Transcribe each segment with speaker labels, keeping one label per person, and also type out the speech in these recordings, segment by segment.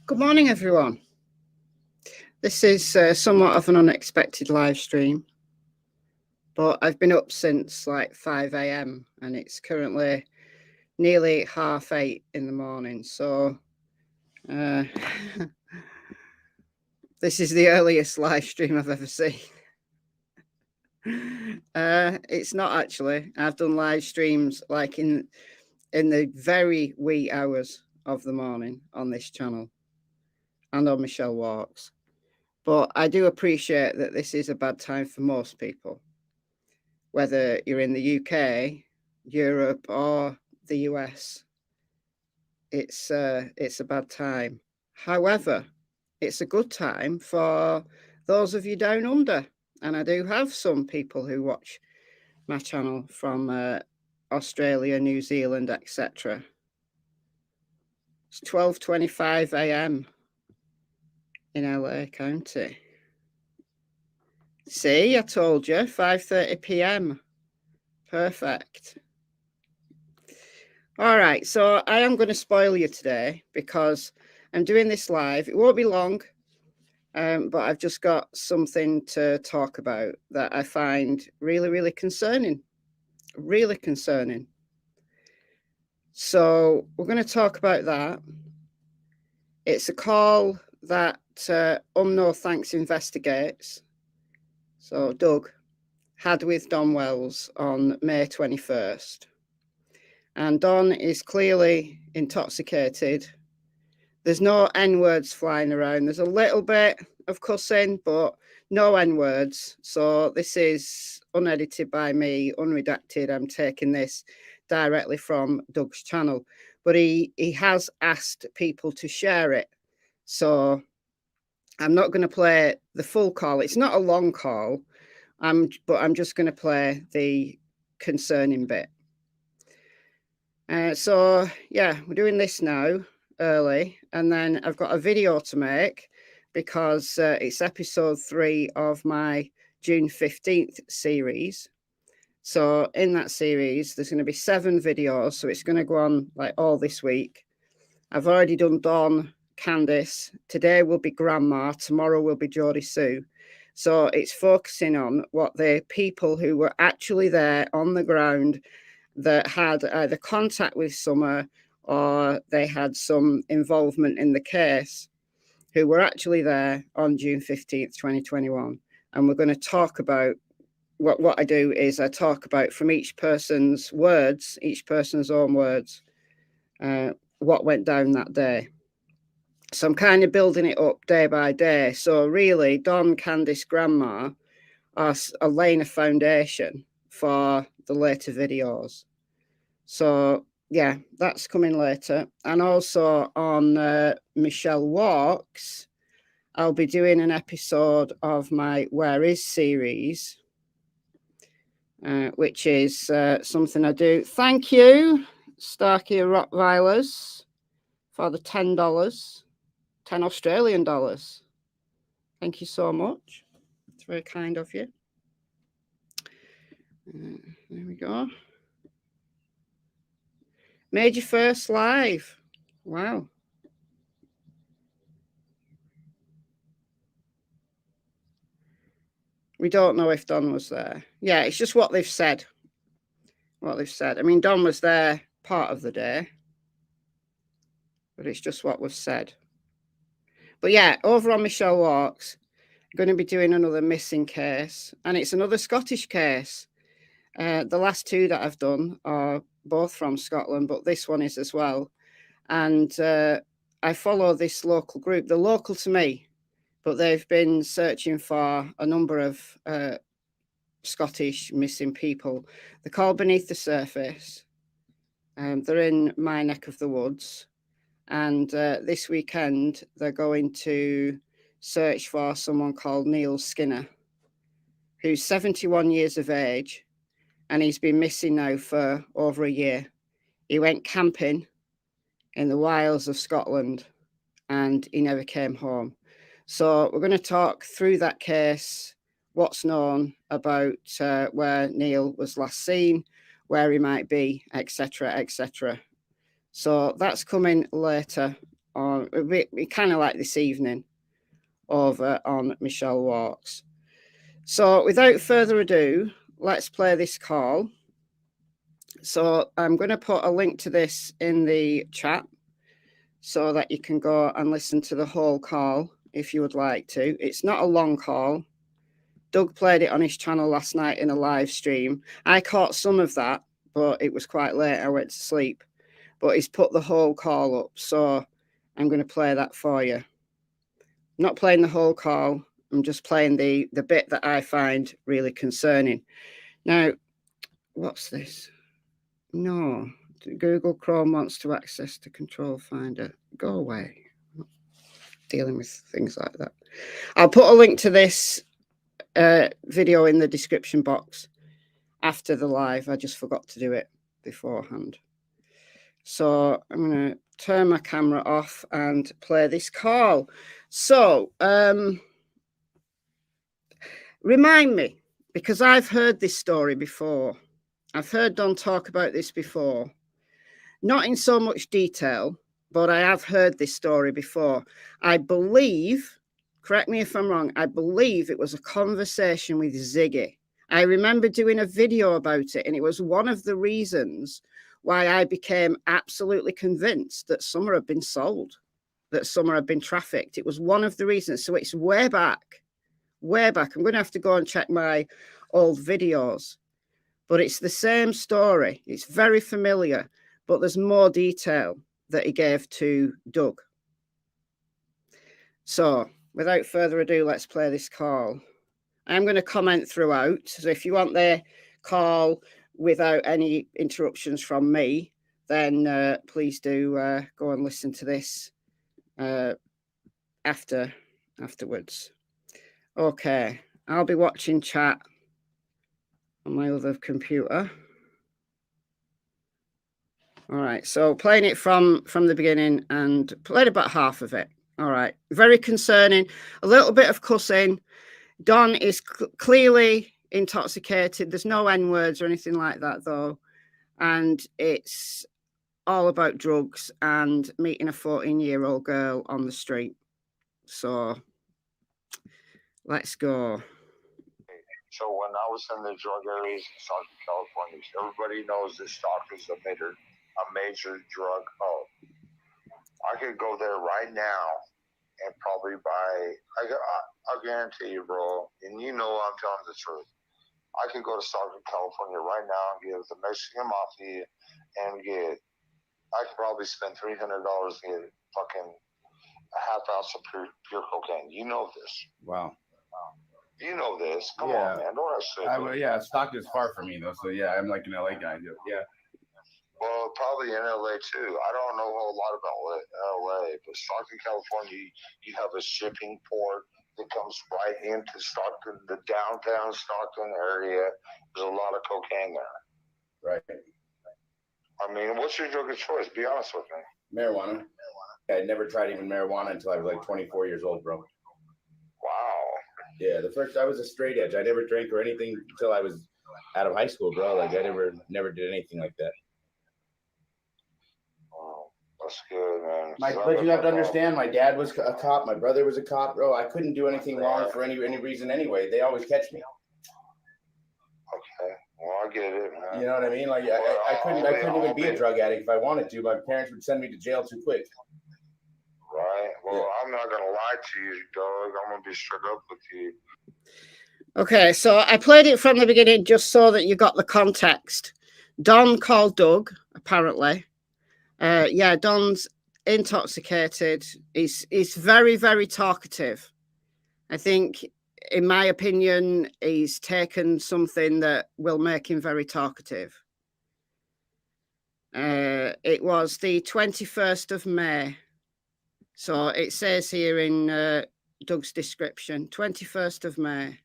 Speaker 1: Good morning, everyone. This is somewhat of an unexpected live stream, but I've been up since like 5 a.m. and it's currently nearly 8:30 in the morning. So this is the earliest live stream I've ever seen. It's not actually. I've done live streams like in the very wee hours of the morning on this channel and on Michelle Walks. But I do appreciate that this is a bad time for most people, whether you're in the UK, Europe, or the US. It's a bad time. However, it's a good time for those of you down under. And I do have some people who watch my channel from Australia, New Zealand, etc. It's 12:25 a.m. in LA County. See, I told you, 5:30 p.m. Perfect. All right, so I am going to spoil you today because I'm doing this live. It won't be long, but I've just got something to talk about that I find really, really concerning. Really concerning. So we're going to talk about that. It's a call that No Thanks Investigates, so Doug, had with Don Wells on May 21st. And Don is clearly intoxicated. There's no N-words flying around. There's a little bit of cussing, but no N-words. So this is unedited by me, unredacted. I'm taking this directly from Doug's channel. But he has asked people to share it. So I'm not going to play the full call. It's not a long call, but I'm just going to play the concerning bit. So yeah, we're doing this now early, and then I've got a video to make because it's episode 3 of my June 15th series. So in that series, there's going to be 7 videos, so it's going to go on like all this week. I've already done Dawn, Candice. Today will be Grandma. Tomorrow will be Geordie Sue. So it's focusing on what the people who were actually there on the ground that had either contact with Summer or they had some involvement in the case, who were actually there on June 15th, 2021. And we're going to talk about what I do is I talk about from each person's words, each person's own words, what went down that day. So I'm kind of building it up day by day. So really, Don, Candice, Grandma are laying a foundation for the later videos. So yeah, that's coming later. And also on Michelle Walks, I'll be doing an episode of my Where Is series, which is something I do. Thank you, Starkey Rottweilers, for the $10, 10 Australian dollars. Thank you so much. It's very kind of you. There we go. Made your first live. Wow. We don't know if Don was there. Yeah, it's just what they've said. What they've said. I mean, Don was there part of the day, but it's just what was said. But yeah, over on Michelle Walks, I'm going to be doing another missing case, and it's another Scottish case. The last 2 that I've done are both from Scotland, but this one is as well. And I follow this local group. They're local to me, but they've been searching for a number of Scottish missing people. They're called Beneath the Surface. They're in my neck of the woods. And this weekend, they're going to search for someone called Neil Skinner, who's 71 years of age, and he's been missing now for over a year. He went camping in the wilds of Scotland, and he never came home. So we're going to talk through that case, what's known about where Neil was last seen, where he might be, etc., etc. So that's coming later on a bit, kind of like this evening over on Michelle Walks. So without further ado, let's play this call. So I'm going to put a link to this in the chat so that you can go and listen to the whole call if you would like to. It's not a long call. Doug played it on his channel last night in a live stream. I caught some of that, but it was quite late. I went to sleep. But he's put the whole call up, so I'm going to play that for you. I'm not playing the whole call. I'm just playing the bit that I find really concerning. Now, what's this? No, Google Chrome wants to access the control finder. Go away. I'm not dealing with things like that. I'll put a link to this video in the description box after the live. I just forgot to do it beforehand. So I'm going to turn my camera off and play this call. So remind me, because I've heard this story before. I've heard Don talk about this before. Not in so much detail, but I have heard this story before. I believe, correct me if I'm wrong, I believe it was a conversation with Ziggy. I remember doing a video about it, and it was one of the reasons why I became absolutely convinced that Summer had been sold, that Summer had been trafficked. It was one of the reasons. So it's way back, way back. I'm going to have to go and check my old videos, but it's the same story. It's very familiar, but there's more detail that he gave to Doug. So without further ado, let's play this call. I'm going to comment throughout. So if you want the call without any interruptions from me, then please do go and listen to this afterwards. Okay, I'll be watching chat on my other computer. All right, so playing it from the beginning and played about half of it. All right, very concerning. A little bit of cussing. Don is clearly intoxicated. There's no N-words or anything like that, though. And it's all about drugs and meeting a 14-year-old girl on the street. So let's go.
Speaker 2: So when I was in the drug areas in Southern California, everybody knows that stock is a major drug hub. I could go there right now and probably buy, I'll guarantee you, bro, and you know I'm telling the truth. I can go to Southern California right now and get the Mexican Mafia and I could probably spend $300 and get fucking a half ounce of pure cocaine. You know this.
Speaker 3: Wow.
Speaker 2: You know this. Come on, man. Don't have
Speaker 3: yeah, Stockton is far from me, though. So, yeah, I'm like an LA guy. Yeah.
Speaker 2: Well, probably in LA, too. I don't know a lot about LA, but Stockton, California, you have a shipping port that comes right into Stockton, the downtown Stockton area. There's a lot of cocaine there.
Speaker 3: Right.
Speaker 2: I mean, what's your drug of choice? Be honest with me.
Speaker 3: Marijuana. I never tried even marijuana until I was like 24 years old, bro.
Speaker 2: Wow.
Speaker 3: Yeah, I was a straight edge. I never drank or anything until I was out of high school, bro. Like I never did anything like that.
Speaker 2: Oh, that's good, man.
Speaker 3: But you have to understand, my dad was a cop, my brother was a cop, bro. I couldn't do anything wrong for any reason anyway. They always catch me.
Speaker 2: Okay. Well, I get it, man.
Speaker 3: You know what I mean? Like I couldn't even be a drug addict if I wanted to. My parents would send me to jail too quick.
Speaker 2: Right. Well, yeah. I'm not going to lie to you, dog. I'm going to be straight up with you.
Speaker 1: Okay, so I played it from the beginning just so that you got the context. Don called Doug, apparently. Yeah, Don's intoxicated. He's very, very talkative. I think, in my opinion, he's taken something that will make him very talkative. It was the 21st of May. So it says here in Doug's description, 21st of May.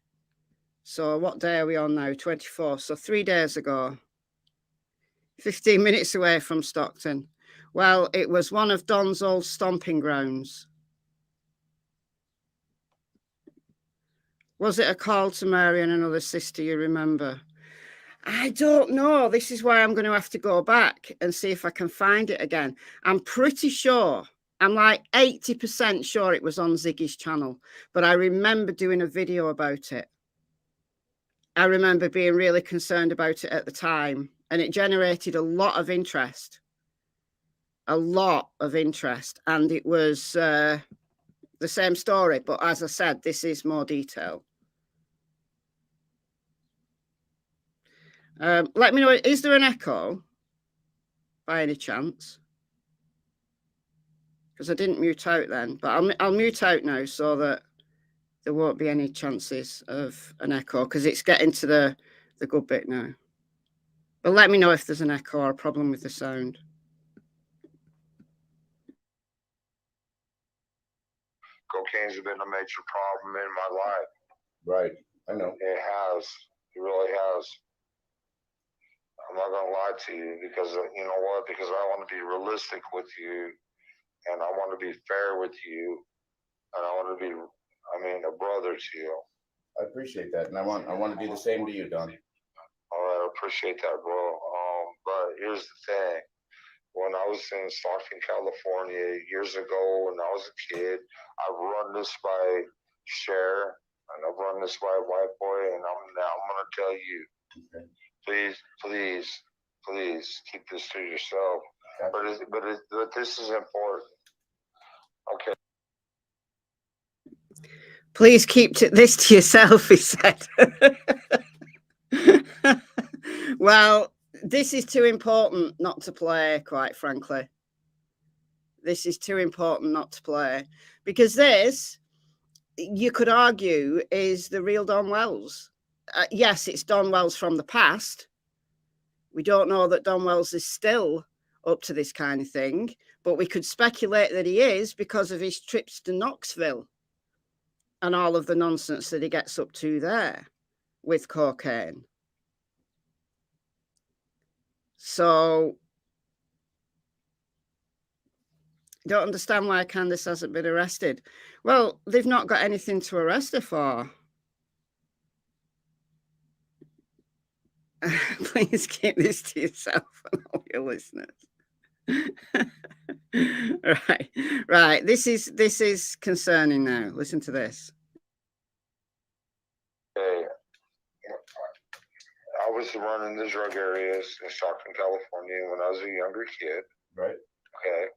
Speaker 1: So what day are we on now? 24th. So 3 days ago. 15 minutes away from Stockton. Well, it was one of Don's old stomping grounds. Was it a call to Mary and another sister you remember? I don't know. This is why I'm going to have to go back and see if I can find it again. I'm pretty sure I'm like 80% sure it was on Ziggy's channel, but I remember doing a video about it. I remember being really concerned about it at the time, and it generated a lot of interest. A lot of interest, and it was the same story, but as I said, this is more detail. Let me know, is there an echo by any chance? Because I didn't mute out then, but I'll mute out now so that there won't be any chances of an echo, because it's getting to the good bit now. But let me know if there's an echo or a problem with the sound.
Speaker 2: Cocaine's been a major problem in my life.
Speaker 3: Right. I know.
Speaker 2: It has. It really has. I'm not going to lie to you, because you know what? Because I want to be realistic with you, and I want to be fair with you, and I want to be, a brother to you.
Speaker 3: I appreciate that, and I want to do the same to you, Don.
Speaker 2: All right, I appreciate that, bro. But here's the thing. When I was in Stockton, California years ago, when I was a kid, I've run this by Cher, and I've run this by White Boy, and I'm going to tell you, okay. Please keep this to yourself. Okay. But this is important. Okay.
Speaker 1: Please keep this to yourself, he said. Well, this is too important not to play, quite frankly. This is too important not to play. Because this, you could argue, is the real Don Wells. Yes, it's Don Wells from the past. We don't know that Don Wells is still up to this kind of thing, but we could speculate that he is because of his trips to Knoxville and all of the nonsense that he gets up to there with cocaine. So, don't understand why Candace hasn't been arrested. Well, they've not got anything to arrest her for. Please keep this to yourself and all your listeners. Right. This is concerning now. Listen to this.
Speaker 2: Okay. I was running the drug areas in Stockton, California when I was a younger kid.
Speaker 3: Right.
Speaker 2: Okay.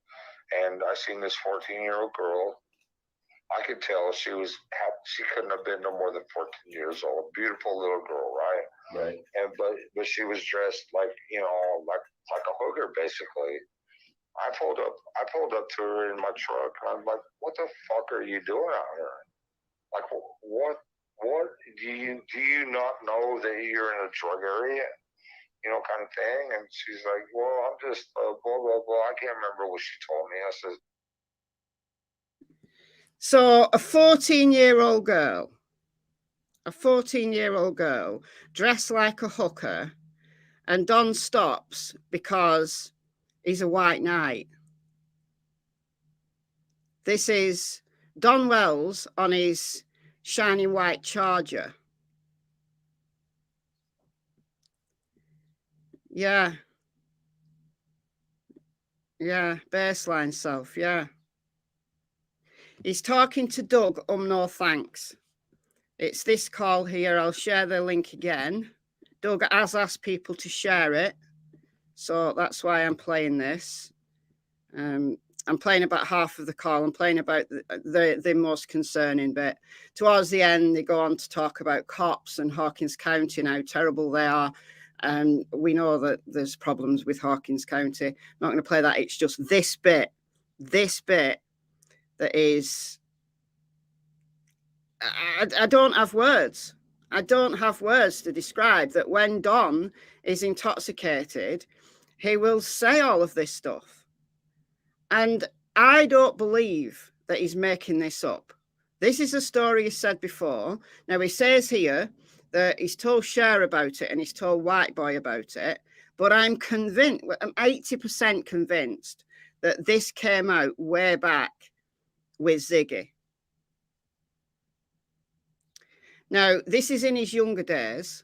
Speaker 2: And I seen this 14-year-old girl. I could tell she couldn't have been no more than 14 years old. Beautiful little girl, right?
Speaker 3: Right.
Speaker 2: And but she was dressed like like a hooker, basically. I pulled up to her in my truck, and I'm like, "What the fuck are you doing out here? Like, what do you not know that you're in a drug area?" Kind of thing. And she's like, "Well, I'm just blah blah blah." I can't remember what she told me. I said,
Speaker 1: so a 14-year-old girl dressed like a hooker, and Don stops because he's a white knight. This is Don Wells on his shiny white Charger. Yeah, baseline self, yeah. He's talking to Doug, no thanks. It's this call here. I'll share the link again. Doug has asked people to share it, so that's why I'm playing this. I'm playing about half of the call. I'm playing about the most concerning bit. Towards the end, they go on to talk about cops and Hawkins County and how terrible they are. And we know that there's problems with Hawkins County. I'm not going to play that. It's just this bit that is... I don't have words. I don't have words to describe that. When Don is intoxicated, he will say all of this stuff. And I don't believe that he's making this up. This is a story he said before. Now, he says here that he's told Cher about it and he's told White Boy about it. But I'm convinced, I'm 80% convinced that this came out way back with Ziggy. Now, this is in his younger days.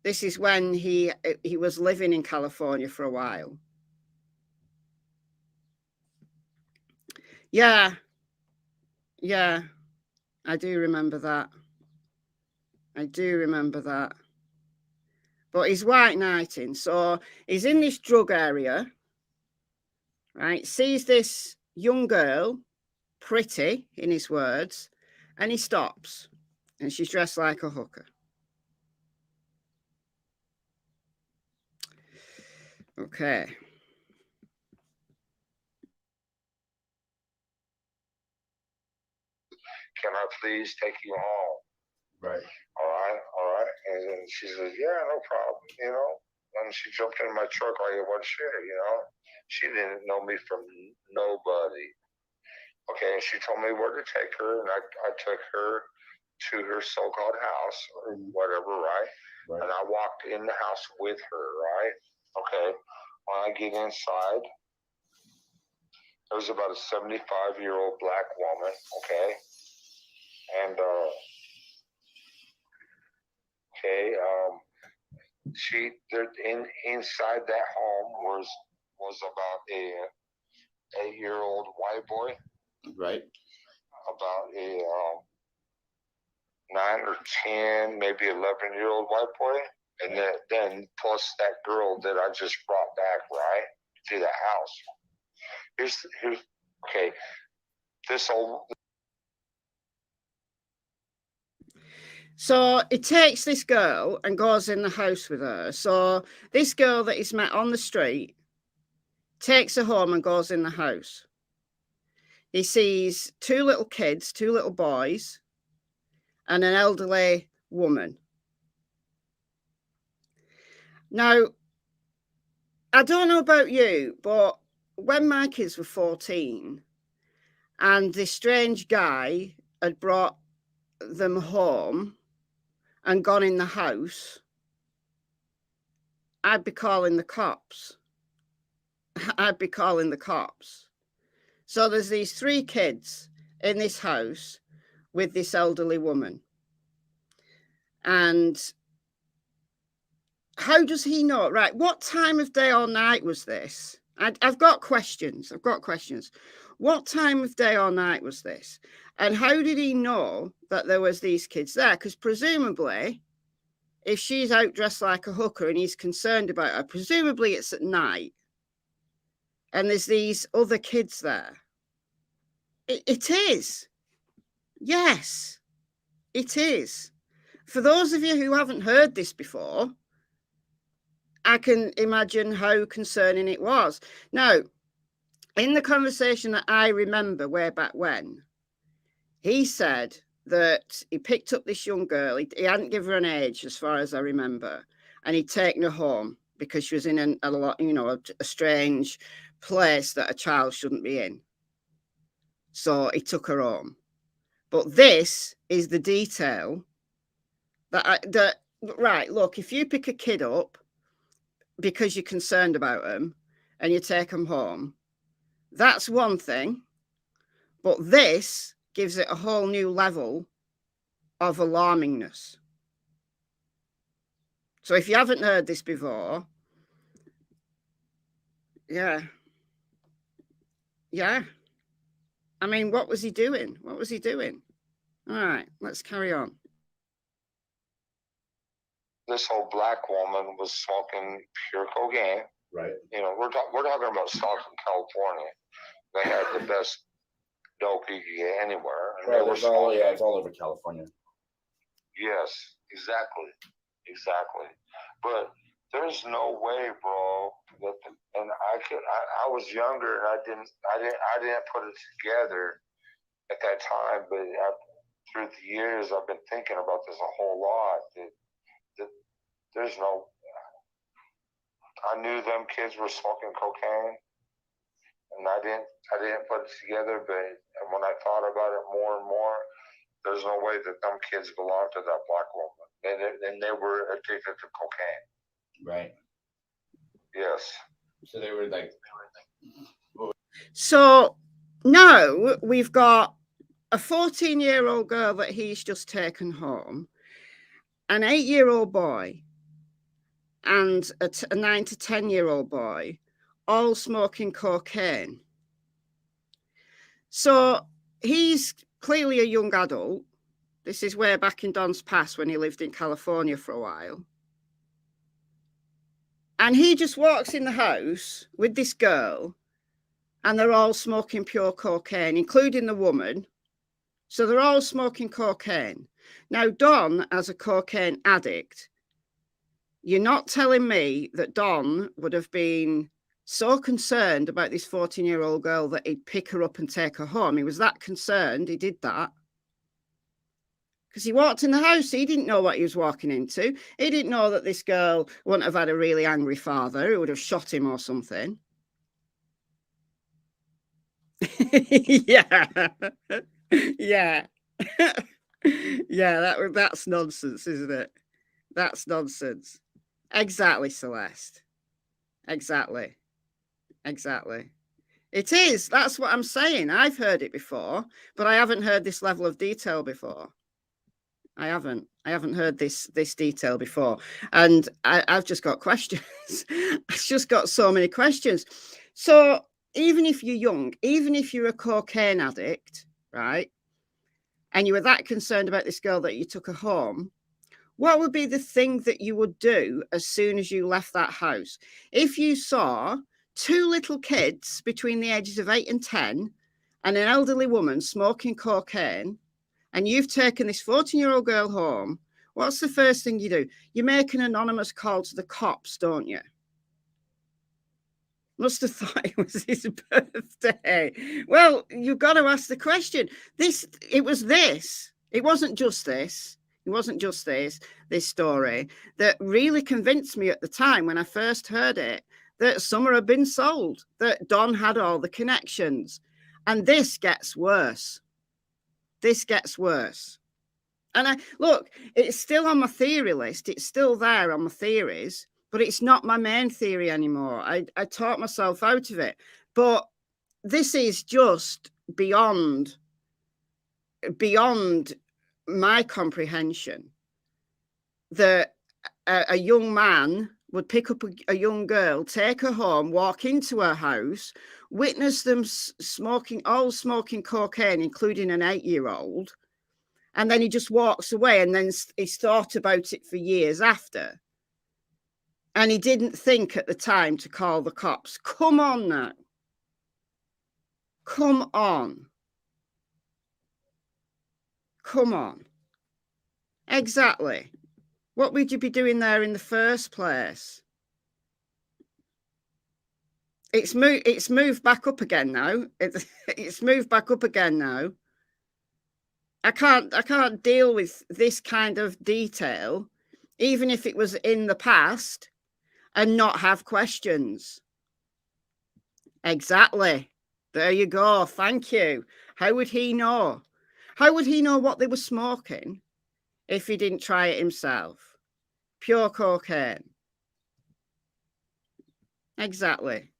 Speaker 1: This is when he was living in California for a while. Yeah. Yeah. I do remember that. I do remember that. But he's white knighting. So he's in this drug area, right? Sees this young girl, pretty in his words, and he stops. And she's dressed like a hooker. Okay.
Speaker 2: Can I please take you home?
Speaker 3: Right.
Speaker 2: All right, all right. And then she says, yeah, no problem, you know. And she jumped in my truck like it was shit, you know. She didn't know me from nobody. Okay, and she told me where to take her, and I took her to her so-called house or whatever, right? And I walked in the house with her, right? Okay. When I get inside, there was about a 75-year-old black woman, okay? And she there inside that home was about a 8-year-old white boy,
Speaker 3: Right.
Speaker 2: about a 9 or 10, maybe 11-year-old white boy, and then plus that girl that I just brought back, right, to the house. Here's okay. This old.
Speaker 1: So he takes this girl and goes in the house with her. So this girl that he's met on the street takes her home and goes in the house. He sees 2 little kids, 2 little boys, and an elderly woman. Now, I don't know about you, but when my kids were 14 and this strange guy had brought them home and gone in the house, I'd be calling the cops. I'd be calling the cops. So there's these 3 kids in this house with this elderly woman. And how does he know? Right, what time of day or night was this? I've got questions. What time of day or night was this? And how did he know that there was these kids there? Because presumably, if she's out dressed like a hooker and he's concerned about her, presumably it's at night. And there's these other kids there. It is. Yes, it is. For those of you who haven't heard this before, I can imagine how concerning it was. Now, in the conversation that I remember way back when, he said that he picked up this young girl. He hadn't given her an age, as far as I remember, and he'd taken her home because she was in a strange place that a child shouldn't be in. So he took her home. But this is the detail right, look, if you pick a kid up because you're concerned about them and you take them home, that's one thing. But this gives it a whole new level of alarmingness. So if you haven't heard this before, yeah. I mean, what was he doing? All right, let's carry on.
Speaker 2: This old black woman was smoking pure cocaine.
Speaker 3: Right.
Speaker 2: You know, we're talking about Stockton, California. They have the best dope you can get anywhere. And
Speaker 3: right. It's all over California.
Speaker 2: Yes, exactly. But there's no way, bro. And I was younger and I didn't put it together at that time. But through the years, I've been thinking about this a whole lot. There's no. I knew them kids were smoking cocaine, and I didn't put it together. But when I thought about it more and more, there's no way that them kids belonged to that black woman. And they were addicted to cocaine.
Speaker 3: Right.
Speaker 2: Yes.
Speaker 3: So they were like.
Speaker 1: So now we've got a 14-year-old girl that he's just taken home, an 8-year-old boy, and a 9 to 10-year-old boy, all smoking cocaine. So he's clearly a young adult. This is way back in Don's past when he lived in California for a while. And he just walks in the house with this girl, and they're all smoking pure cocaine, including the woman. So they're all smoking cocaine. Now, Don, as a cocaine addict, you're not telling me that Don would have been so concerned about this 14-year-old girl that he'd pick her up and take her home. He was that concerned. He did that. Because he walked in the house. He didn't know what he was walking into. He didn't know that this girl wouldn't have had a really angry father who would have shot him or something. Yeah. Yeah. Yeah, that's nonsense, isn't it? That's nonsense. Exactly, Celeste. Exactly. Exactly. It is. That's what I'm saying. I've heard it before, but I haven't heard this level of detail before. I haven't heard this detail before. And I've just got questions. I've just got so many questions. So even if you're young, even if you're a cocaine addict, right, and you were that concerned about this girl that you took her home, what would be the thing that you would do as soon as you left that house? If you saw two little kids between the ages of 8 and 10 and an elderly woman smoking cocaine, and you've taken this 14-year-old girl home, what's the first thing you do? You make an anonymous call to the cops, don't you? Must have thought it was his birthday. Well, you've got to ask the question. It wasn't just this. It wasn't just this story that really convinced me at the time when I first heard it, that Summer had been sold, that Don had all the connections. And this gets worse. This gets worse. And look, it's still on my theory list. It's still there on my theories, but it's not my main theory anymore. I taught myself out of it. But this is just beyond my comprehension that a young man would pick up a young girl, take her home, walk into her house, witness them smoking cocaine, including an 8-year-old, and then he just walks away, and then he's thought about it for years after. And he didn't think at the time to call the cops. Come on now. Come on. Come on. Exactly. What would you be doing there in the first place? It's moved back up again now. It's moved back up again now. I can't deal with this kind of detail, even if it was in the past, and not have questions. Exactly. There you go. Thank you. How would he know? How would he know what they were smoking if he didn't try it himself? Pure cocaine. Exactly.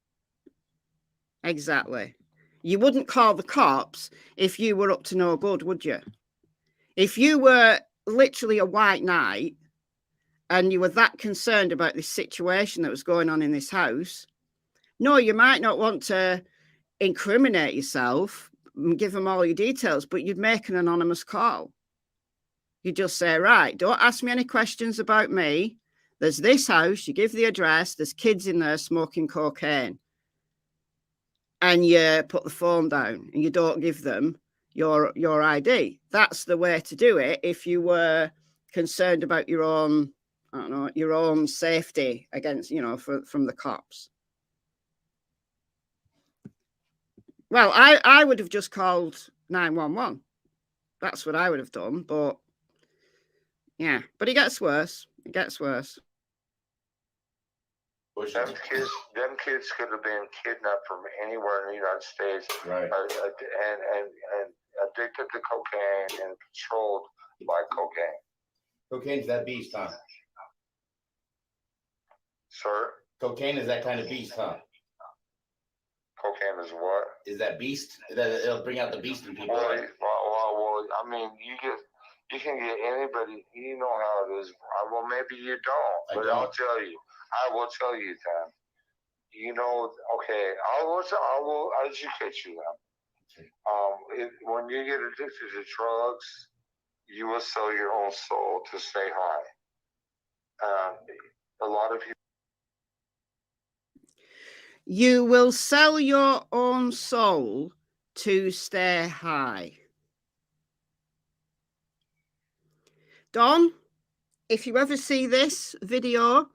Speaker 1: Exactly. You wouldn't call the cops if you were up to no good, would you? If you were literally a white knight and you were that concerned about this situation that was going on in this house, no, you might not want to incriminate yourself and give them all your details, but you'd make an anonymous call. You just say, right, don't ask me any questions about me. There's this house, you give the address, there's kids in there smoking cocaine. And you put the phone down and you don't give them your ID. That's the way to do it if you were concerned about your own, I don't know, your own safety against, from the cops. Well, I would have just called 911. That's what I would have done. But yeah, but it gets worse. It gets worse.
Speaker 2: Them kids could have been kidnapped from anywhere in the United States,
Speaker 3: right?
Speaker 2: And addicted to cocaine and controlled by cocaine.
Speaker 3: Cocaine's that beast, huh?
Speaker 2: Sir?
Speaker 3: Cocaine is that kind of beast, huh?
Speaker 2: Cocaine is what?
Speaker 3: Is that beast? It'll bring out the beast in people.
Speaker 2: Well,
Speaker 3: right?
Speaker 2: well, I mean, you can get anybody. You know how it is. Well, maybe you don't, but I'll tell you. I will tell you, Tom. Okay, I will educate you, then. When you get addicted to drugs, you will sell your own soul to stay high. A lot of people.
Speaker 1: You will sell your own soul to stay high. Don, if you ever see this video,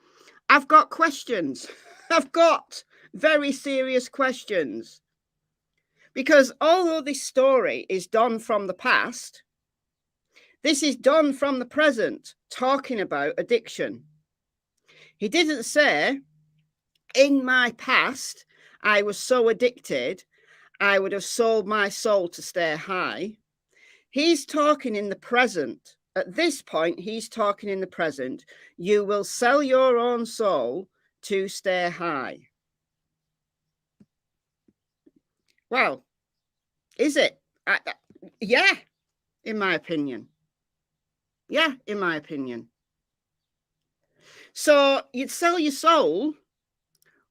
Speaker 1: I've got questions. I've got very serious questions. Because although this story is Don from the past, this is Don from the present talking about addiction. He didn't say, in my past, I was so addicted, I would have sold my soul to stay high. He's talking in the present. At this point, he's talking in the present. You will sell your own soul to stay high. Well, is it? Yeah, in my opinion. Yeah, in my opinion. So you'd sell your soul.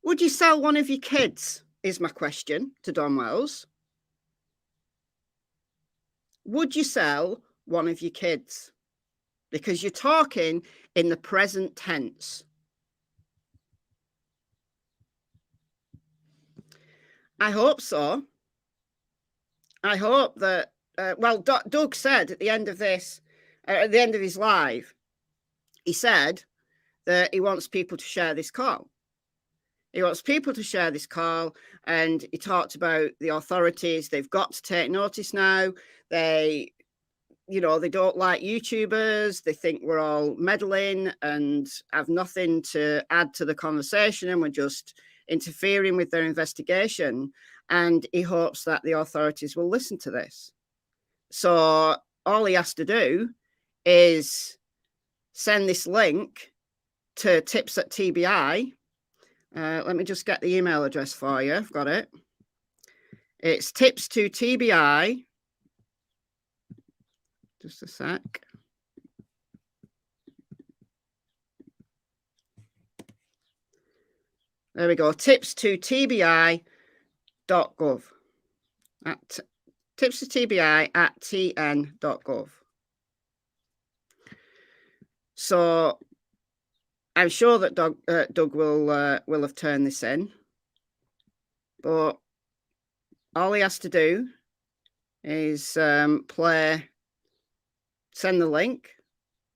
Speaker 1: Would you sell one of your kids, is my question to Don Wells. Would you sell one of your kids? Because you're talking in the present tense. I hope so. I hope that, Doug said at the end of this, at the end of his live, he said that he wants people to share this call. He wants people to share this call, and he talked about the authorities. They've got to take notice now. They don't like YouTubers. They think we're all meddling and have nothing to add to the conversation, and we're just interfering with their investigation. And he hopes that the authorities will listen to this. So all he has to do is send this link to tips at TBI. Let me just get the email address for you. I've got it. It's tips to TBI. Just a sec. There we go. Tips to TBI.gov. Tips to TBI at tn.gov. So I'm sure that Doug will have turned this in, but all he has to do is send the link,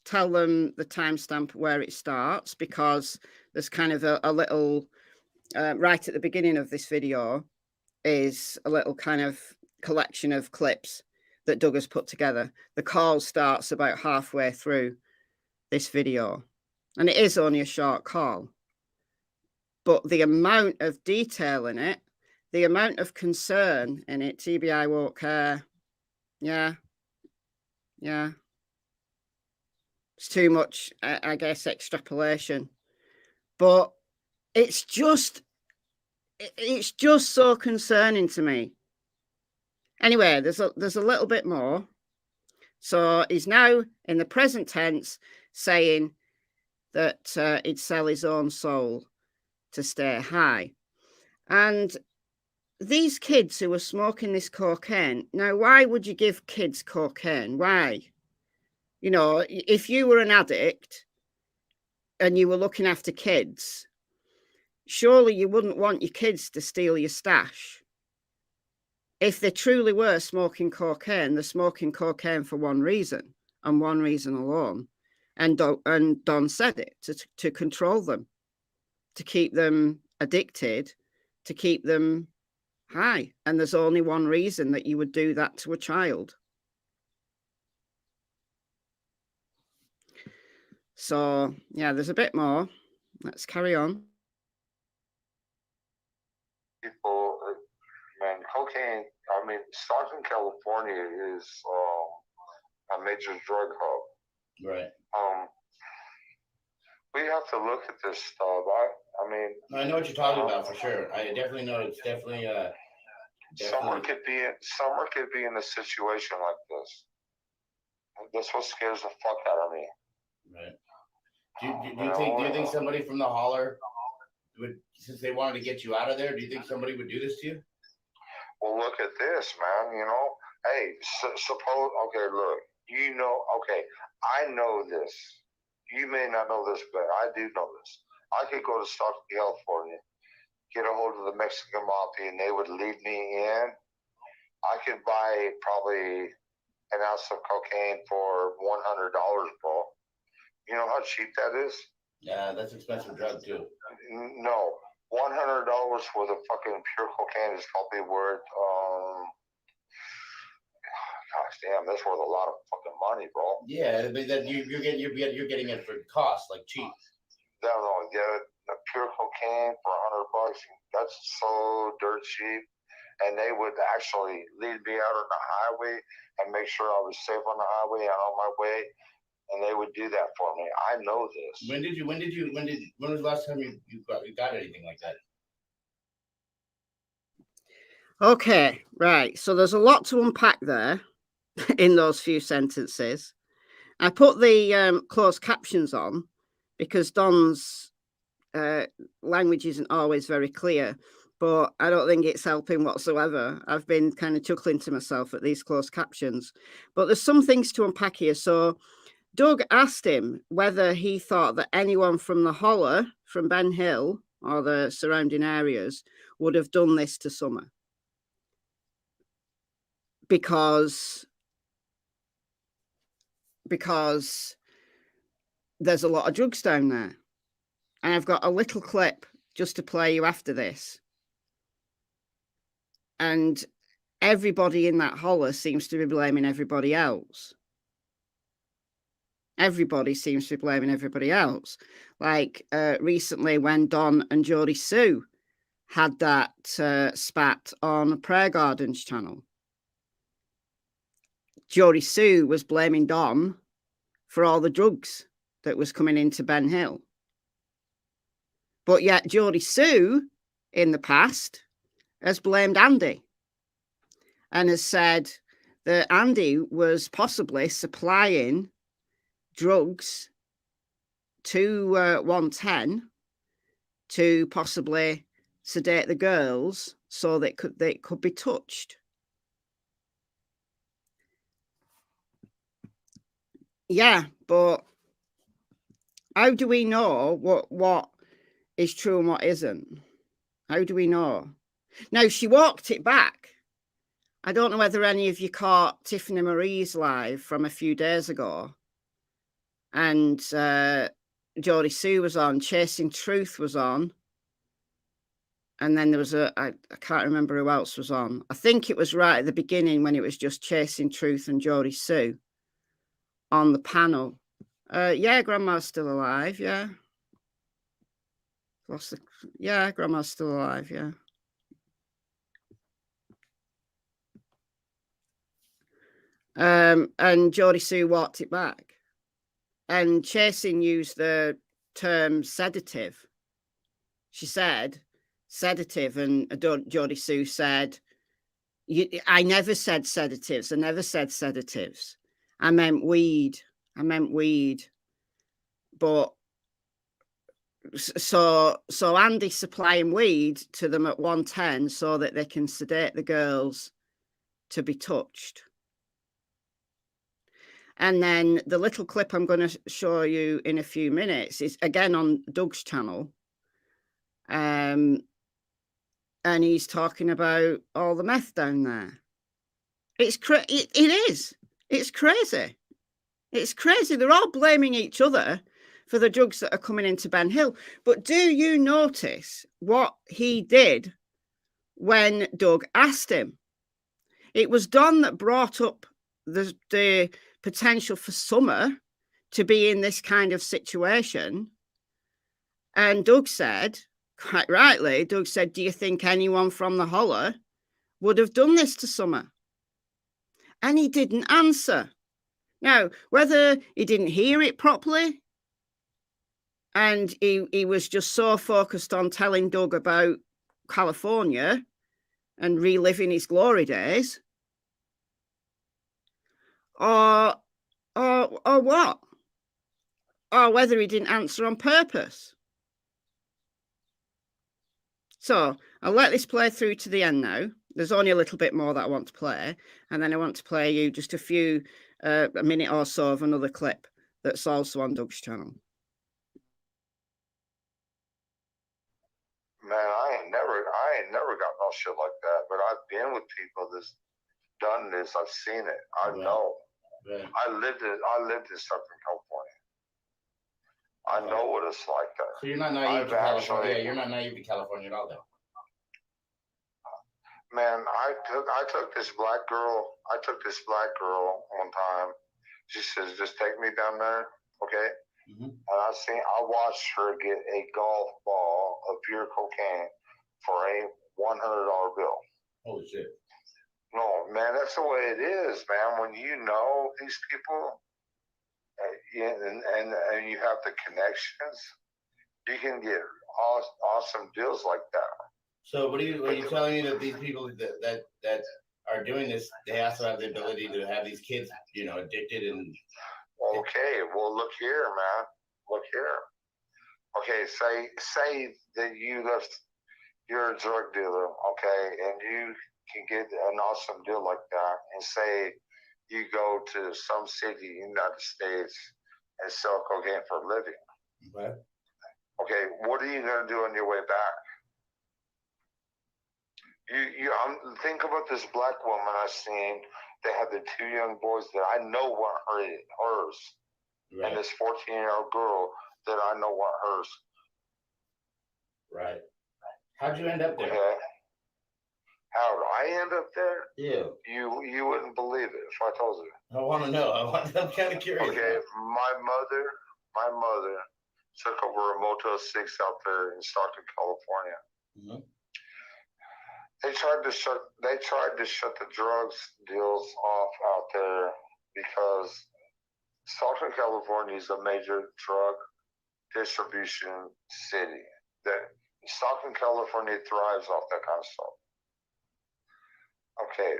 Speaker 1: tell them the timestamp where it starts, because there's kind of a little right at the beginning of this video is a little kind of collection of clips that Doug has put together. The call starts about halfway through this video, and it is only a short call, but the amount of detail in it, the amount of concern in it, TBI won't care. Yeah. It's too much, I guess, extrapolation, but it's just so concerning to me. Anyway, there's a little bit more. So he's now in the present tense saying that he'd sell his own soul to stay high. And these kids who are smoking this cocaine, now, why would you give kids cocaine? Why? You know, if you were an addict and you were looking after kids, surely you wouldn't want your kids to steal your stash. If they truly were smoking cocaine, they're smoking cocaine for one reason and one reason alone. And Don said it, to control them, to keep them addicted, to keep them high. And there's only one reason that you would do that to a child. So, yeah, there's a bit more. Let's carry on.
Speaker 2: People, man, cocaine, I mean, Stockton, California is a major drug hub.
Speaker 3: Right.
Speaker 2: We have to look at this stuff. I mean,
Speaker 3: I know what you're talking about for sure. I definitely know it's definitely
Speaker 2: Summer could be in a situation like this. That's what scares the fuck out of me.
Speaker 3: Right. Do you think somebody from the holler would, since they wanted to get you out of there, do you think somebody would do this to you?
Speaker 2: Well, look at this, man. You know, hey, suppose, okay, look, you know, okay, I know this. You may not know this, but I do know this. I could go to Stockton, California, get a hold of the Mexican mafia, and they would lead me in. I could buy probably an ounce of cocaine for $100, bro. You know how cheap that is?
Speaker 3: Yeah, that's expensive drug too.
Speaker 2: No, $100 for the fucking pure cocaine is probably worth. Gosh damn, that's worth a lot of fucking money, bro.
Speaker 3: Yeah, but then you're getting it for cost, like cheap.
Speaker 2: No, yeah, the pure cocaine for $100. That's so dirt cheap. And they would actually lead me out on the highway and make sure I was safe on the highway and on my way. And they would do that for me. I know this.
Speaker 3: When was the last time you got anything like that?
Speaker 1: Okay, right. So there's a lot to unpack there in those few sentences. I put the closed captions on because Don's language isn't always very clear, but I don't think it's helping whatsoever. I've been kind of chuckling to myself at these closed captions. But there's some things to unpack here. So Doug asked him whether he thought that anyone from the holler, from Ben Hill or the surrounding areas, would have done this to Summer. Because there's a lot of drugs down there. And I've got a little clip just to play you after this. And everybody in that holler seems to be blaming everybody else. Everybody seems to be blaming everybody else. Like recently when Don and Jodie Sue had that spat on Prayer Gardens channel. Jodie Sue was blaming Don for all the drugs that was coming into Ben Hill. But yet Jodie Sue in the past has blamed Andy and has said that Andy was possibly supplying drugs to 110 to possibly sedate the girls so that they could be touched. Yeah, but how do we know what is true and what isn't? How do we know? Now, she walked it back. I don't know whether any of you caught Tiffany Marie's live from a few days ago. And Jodie Sue was on, Chasing Truth was on. And then there was I can't remember who else was on. I think it was right at the beginning when it was just Chasing Truth and Jodie Sue on the panel. Yeah, Grandma's still alive, yeah. Yeah, Grandma's still alive, yeah. And Jodie Sue walked it back. And Chasing used the term sedative. She said sedative, and Jodie Sue said, I never said sedatives. I never said sedatives. I meant weed. But so Andy's supplying weed to them at 110 so that they can sedate the girls to be touched. And then the little clip I'm going to show you in a few minutes is again on Doug's channel. And he's talking about all the meth down there. It is. It's crazy. It's crazy. They're all blaming each other for the drugs that are coming into Ben Hill. But do you notice what he did when Doug asked him? It was Don that brought up the potential for Summer to be in this kind of situation. And Doug said, quite rightly, Doug said, do you think anyone from the holler would have done this to Summer? And he didn't answer. Now, whether he didn't hear it properly and he was just so focused on telling Doug about California and reliving his glory days, or what? Or whether he didn't answer on purpose. So I'll let this play through to the end now. There's only a little bit more that I want to play, and then I want to play you just a minute or so of another clip that's also on Doug's channel.
Speaker 2: Man, I ain't never got no shit like that. But I've been with people that's done this. I've seen it. I know.
Speaker 3: Right.
Speaker 2: I lived in Southern California. I know what it's like there.
Speaker 3: So you're not naive to California. Yeah, you're not naive to California at all, then.
Speaker 2: Man, I took this black girl. I took this black girl one time. She says, "Just take me down there, okay?"
Speaker 3: Mm-hmm.
Speaker 2: And I watched her get a golf ball of pure cocaine for a $100 bill.
Speaker 3: Holy shit!
Speaker 2: No, man, that's the way it is, man. When you know these people, and you have the connections, you can get awesome deals like that.
Speaker 3: So, are you telling me that these people that are doing this, they also have the ability to have these kids, addicted and?
Speaker 2: Okay, well, look here, man. Look here. Okay, say that you're a drug dealer, okay, and you can get an awesome deal like that, and say you go to some city in the United States and sell cocaine for a living.
Speaker 3: Okay.
Speaker 2: Okay, what are you going to do on your way back? Think about this black woman I seen. They had the two young boys that I know weren't hers, right. And this 14-year-old girl that I know weren't hers.
Speaker 3: Right. How'd you end up there?
Speaker 2: Okay. How did I end up there?
Speaker 3: Yeah.
Speaker 2: You wouldn't believe it if I told you.
Speaker 3: I want to know. I'm kind of curious.
Speaker 2: Okay, my mother took over a Motel 6 out there in Stockton, California. Mm-hmm. They tried to shut the drugs deals off out there because Stockton, California is a major drug distribution city. That Stockton, California thrives off that kind of stuff. Okay,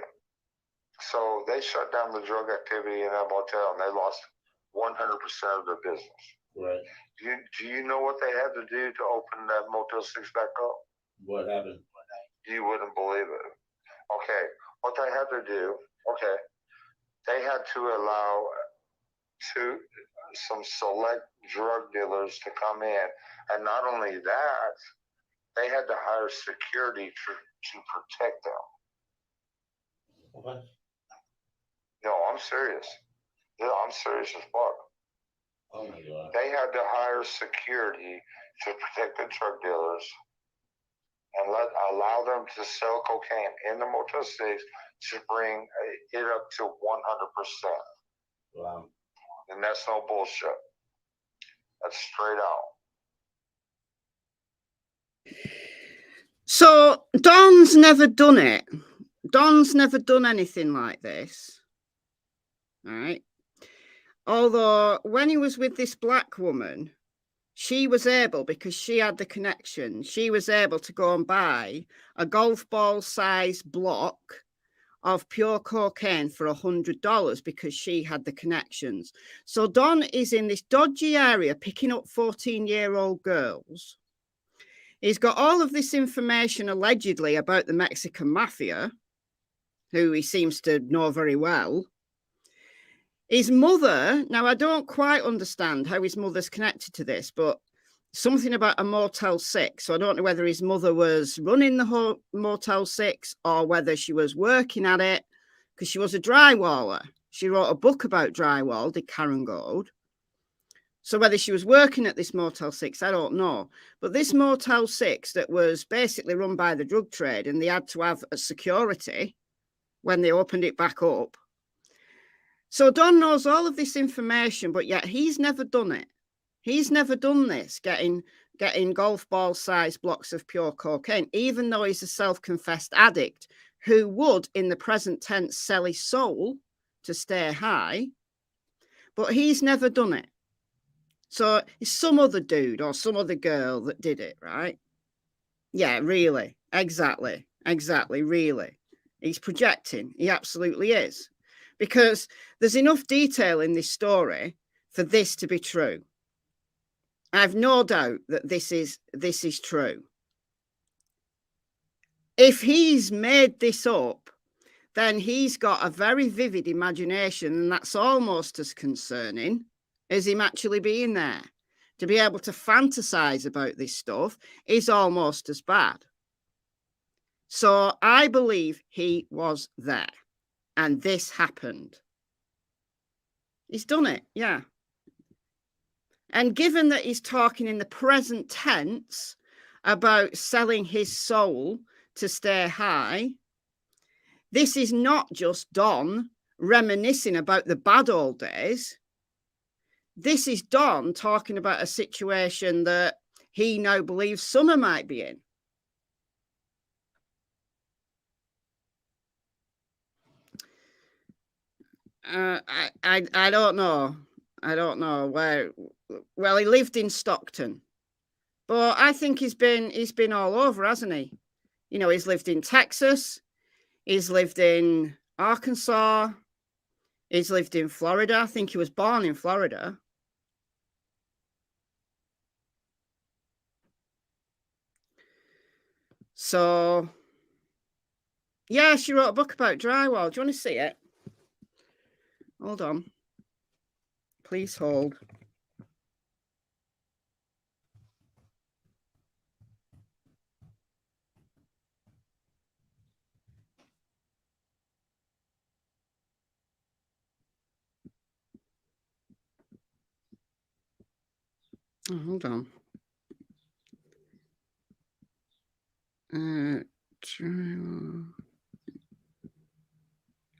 Speaker 2: so they shut down the drug activity in that motel, and they lost 100% of their business.
Speaker 3: Right.
Speaker 2: Do you know what they had to do to open that Motel 6 back up?
Speaker 3: What happened?
Speaker 2: You wouldn't believe it. Okay, what they had to do, they had to allow some select drug dealers to come in. And not only that, they had to hire security to protect them.
Speaker 3: What?
Speaker 2: No, I'm serious. Yeah, I'm serious as fuck.
Speaker 3: Oh my God.
Speaker 2: They had to hire security to protect the drug dealers and allow them to sell cocaine in the Motel 6 to bring it up to 100%.
Speaker 3: Wow.
Speaker 2: And that's no bullshit. That's straight out.
Speaker 1: So Don's never done it. Don's never done anything like this. All right. Although when he was with this black woman, she was able, because she had the connection, she was able to go and buy a golf ball size block of pure cocaine for $100 because she had the connections. So Don is in this dodgy area picking up 14-year-old girls. He's got all of this information allegedly about the Mexican mafia, who he seems to know very well. His mother, now I don't quite understand how his mother's connected to this, but something about a Motel 6. So I don't know whether his mother was running the Motel 6 or whether she was working at it, because she was a drywaller. She wrote a book about drywall, did Karen Gold. So whether she was working at this Motel 6, I don't know. But this Motel 6 that was basically run by the drug trade, and they had to have a security when they opened it back up. So Don knows all of this information, but yet he's never done it. He's never done this, getting golf ball size blocks of pure cocaine, even though he's a self-confessed addict who would, in the present tense, sell his soul to stay high. But he's never done it. So it's some other dude or some other girl that did it, right? Yeah, really. Exactly, really. He's projecting. He absolutely is. Because there's enough detail in this story for this to be true. I have no doubt that this is true. if he's made this up, then he's got a very vivid imagination, and that's almost as concerning as him actually being there. To be able to fantasize about this stuff is almost as bad. So I believe he was there, and this happened. He's done it, yeah. And given that he's talking in the present tense about selling his soul to stay high, this is not just Don reminiscing about the bad old days. This is Don talking about a situation that he now believes Summer might be in. I don't know. I don't know where. Well, he lived in Stockton, but I think he's been all over, hasn't he? You know, he's lived in Texas, he's lived in Arkansas, he's lived in Florida. I think he was born in Florida. So, yeah, she wrote a book about drywall. Do you want to see it? Hold on. Please hold. Oh, hold on.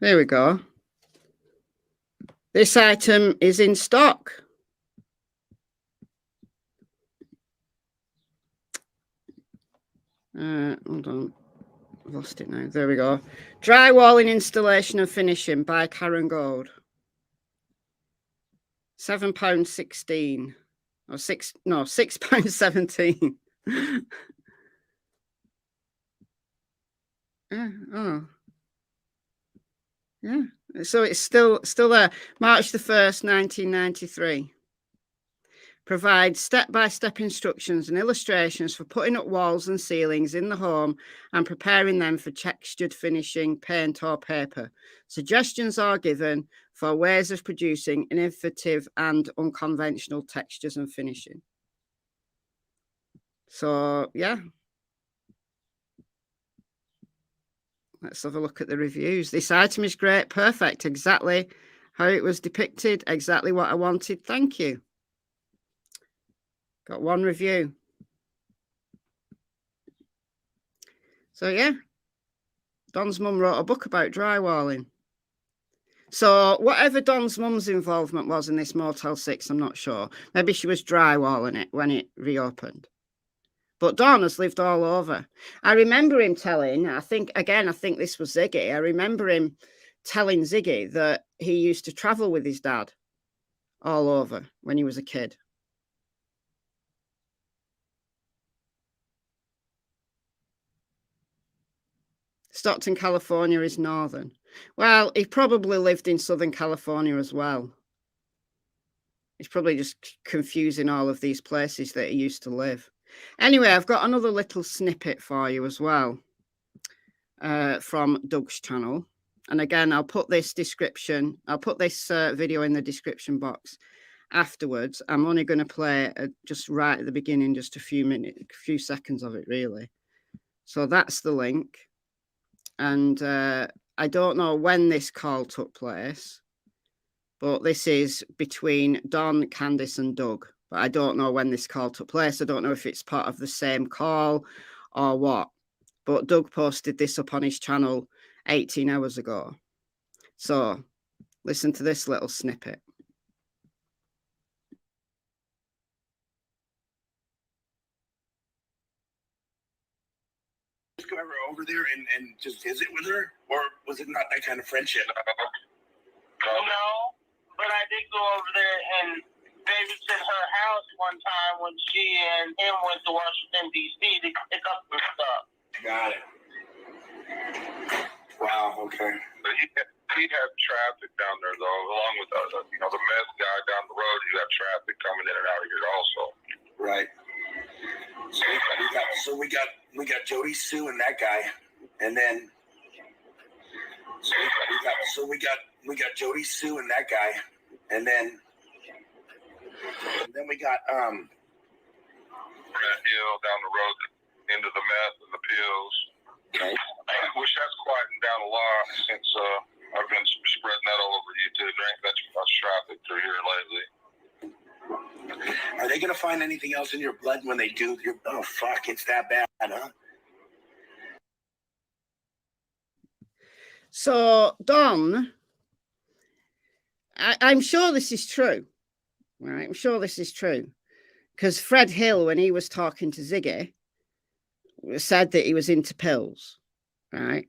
Speaker 1: There we go. This item is in stock. Hold on. I've lost it now. There we go. Drywalling, installation and finishing by Karen Gold. £7.16. Or £6.17. Yeah, oh. Yeah. So it's still there. March the 1st, 1993. Provides step-by-step instructions and illustrations for putting up walls and ceilings in the home and preparing them for textured finishing, paint or paper. Suggestions are given for ways of producing innovative and unconventional textures and finishing. So, yeah. Let's have a look at the reviews. This item is great. Perfect. Exactly how it was depicted. Exactly what I wanted. Thank you. Got one review. So, yeah. Don's mum wrote a book about drywalling. So, whatever Don's mum's involvement was in this Motel 6, I'm not sure. Maybe she was drywalling it when it reopened. But Don has lived all over. I remember him telling, I think this was Ziggy. I remember him telling Ziggy that he used to travel with his dad all over when he was a kid. Stockton, California is northern. Well, he probably lived in Southern California as well. He's probably just confusing all of these places that he used to live. Anyway, I've got another little snippet for you as well from Doug's channel. And again, I'll put this video in the description box afterwards. I'm only going to play just right at the beginning, just a few seconds of it, really. So that's the link. And I don't know when this call took place, but this is between Don, Candice and Doug. But I don't know when this call took place. I don't know if it's part of the same call or what. But Doug posted this up on his channel 18 hours ago. So listen to this little snippet.
Speaker 4: Just go over there and just visit with her? Or was it not that kind of friendship?
Speaker 5: No, but I did go over there and babysit her house one time when she and him went to Washington, D.C. to pick up some stuff.
Speaker 4: Got it. Wow, okay.
Speaker 2: But he had traffic down there, though, along with the meth guy down the road. You have traffic coming in and out of here also.
Speaker 4: Right. So we got Jody, Sue, and that guy. And then we got Jody Sue and that guy, and then we got
Speaker 6: Brad Hill down the road into the meth and the pills.
Speaker 4: Okay.
Speaker 6: Which that's quieting down a lot since I've been spreading that all over YouTube. There ain't much traffic through here lately.
Speaker 4: Are they gonna find anything else in your blood when they do? Oh fuck, it's that bad, huh?
Speaker 1: So Don, I'm sure this is true, right? I'm sure this is true because Fred Hill, when he was talking to Ziggy, said that he was into pills, right?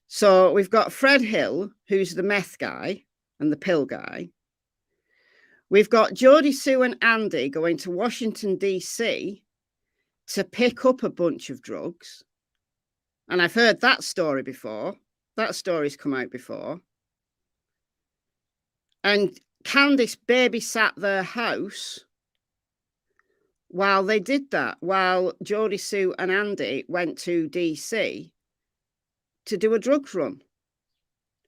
Speaker 1: So we've got Fred Hill, who's the meth guy and the pill guy. We've got Jody Sue and Andy going to Washington, D.C. to pick up a bunch of drugs. And I've heard that story before. That story's come out before. And Candice babysat their house while they did that, while Jody Sue and Andy went to DC to do a drugs run.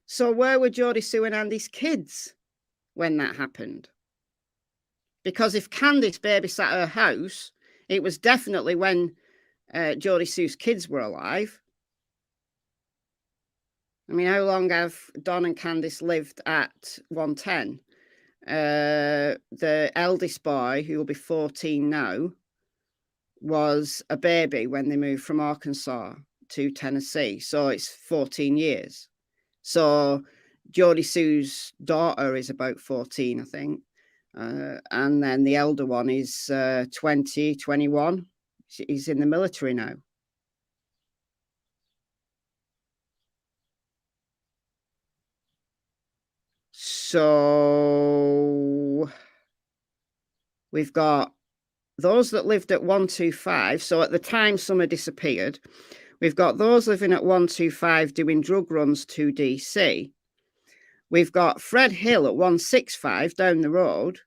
Speaker 1: So where were Jody Sue and Andy's kids when that happened? Because if Candice babysat her house, it was definitely when Jody Sue's kids were alive. I mean, how long have Don and Candice lived at 110? The eldest boy, who will be 14 now, was a baby when they moved from Arkansas to Tennessee. So it's 14 years. So Jody Sue's daughter is about 14, I think. And then the elder one is 20, 21. He's in the military now. So we've got those that lived at 125. So at the time Summer disappeared, we've got those living at 125 doing drug runs to DC. We've got Fred Hill at 165 down the road,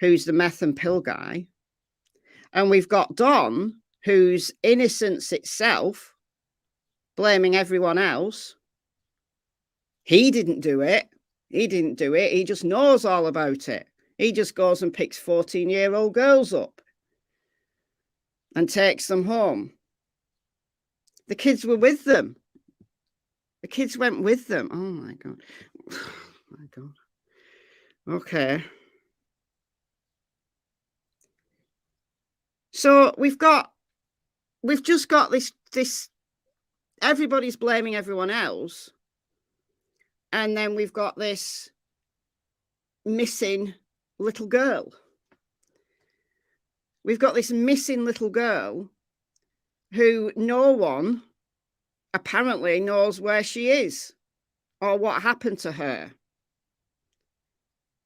Speaker 1: who's the meth and pill guy. And we've got Don, who's innocence itself, blaming everyone else. He didn't do it. He didn't do it. He just knows all about it. He just goes and picks 14-year-old girls up and takes them home. The kids were with them. The kids went with them. Oh, my God. Oh, my God. Okay. So we've just got this, everybody's blaming everyone else. And then we've got this missing little girl. We've got this missing little girl who no one apparently knows where she is or what happened to her.